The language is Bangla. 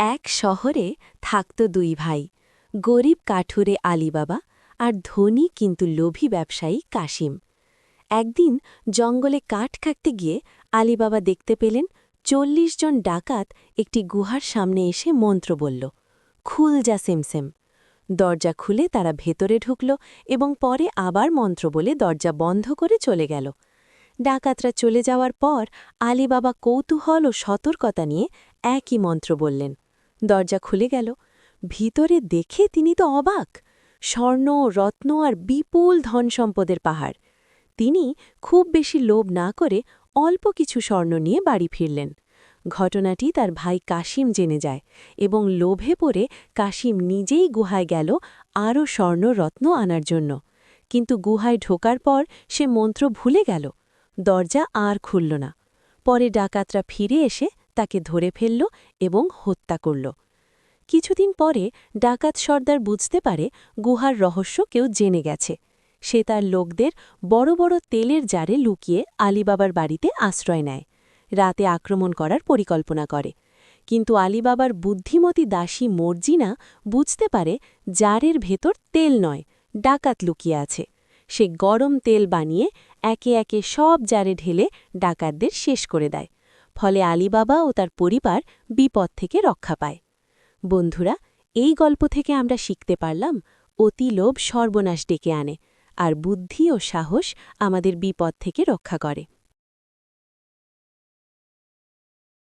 এক শহরে থাকত দুই ভাই, গরিব কাঠুরে আলীবাবা আর ধনী কিন্তু লোভী ব্যবসায়ী কাশিম। একদিন জঙ্গলে কাঠ কাটতে গিয়ে আলীবাবা দেখতে পেলেন ৪০ জন ডাকাত একটি গুহার সামনে এসে মন্ত্র বলল, খুল যা সেমসেম। দরজা খুলে তারা ভেতরে ঢুকল এবং পরে আবার মন্ত্র বলে দরজা বন্ধ করে চলে গেল। ডাকাতরা চলে যাওয়ার পর আলীবাবা কৌতূহল ও সতর্কতা নিয়ে একই মন্ত্র বললেন। দরজা খুলে গেল। ভিতরে দেখে তিনি তো অবাক। স্বর্ণ রত্ন আর বিপুল ধনসম্পদের পাহাড়। তিনি খুব বেশি লোভ না করে অল্প কিছু স্বর্ণ নিয়ে বাড়ি ফিরলেন। ঘটনাটি তার ভাই কাশিম জেনে যায় এবং লোভে পড়ে কাশিম নিজেই গুহায় গেল আরও স্বর্ণ রত্ন আনার জন্য। কিন্তু গুহায় ঢোকার পর সে মন্ত্র ভুলে গেল। দরজা আর খুলল না। পরে ডাকাতরা ফিরে এসে তাকে ধরে ফেলল এবং হত্যা করল। কিছুদিন পরে ডাকাত সর্দার বুঝতে পারে গুহার রহস্য কেউ জেনে গেছে। সে তার লোকদের বড় বড় তেলের জারে লুকিয়ে আলীবাবার বাড়িতে আশ্রয় নেয়। রাতে আক্রমণ করার পরিকল্পনা করে। কিন্তু আলীবাবার বুদ্ধিমতী দাসী মর্জিনা বুঝতে পারে জারের ভেতর তেল নয়, ডাকাত লুকিয়ে আছে। সে গরম তেল বানিয়ে একে একে সব জারে ঢেলে ডাকাতদের শেষ করে দেয়। ফলে আলীবাবা ও তার পরিবার বিপদ থেকে রক্ষা পায়। বন্ধুরা, এই গল্প থেকে আমরা শিখতে পারলাম অতি লোভ সর্বনাশ ডেকে আনে, আর বুদ্ধি ও সাহস আমাদের বিপদ থেকে রক্ষা করে।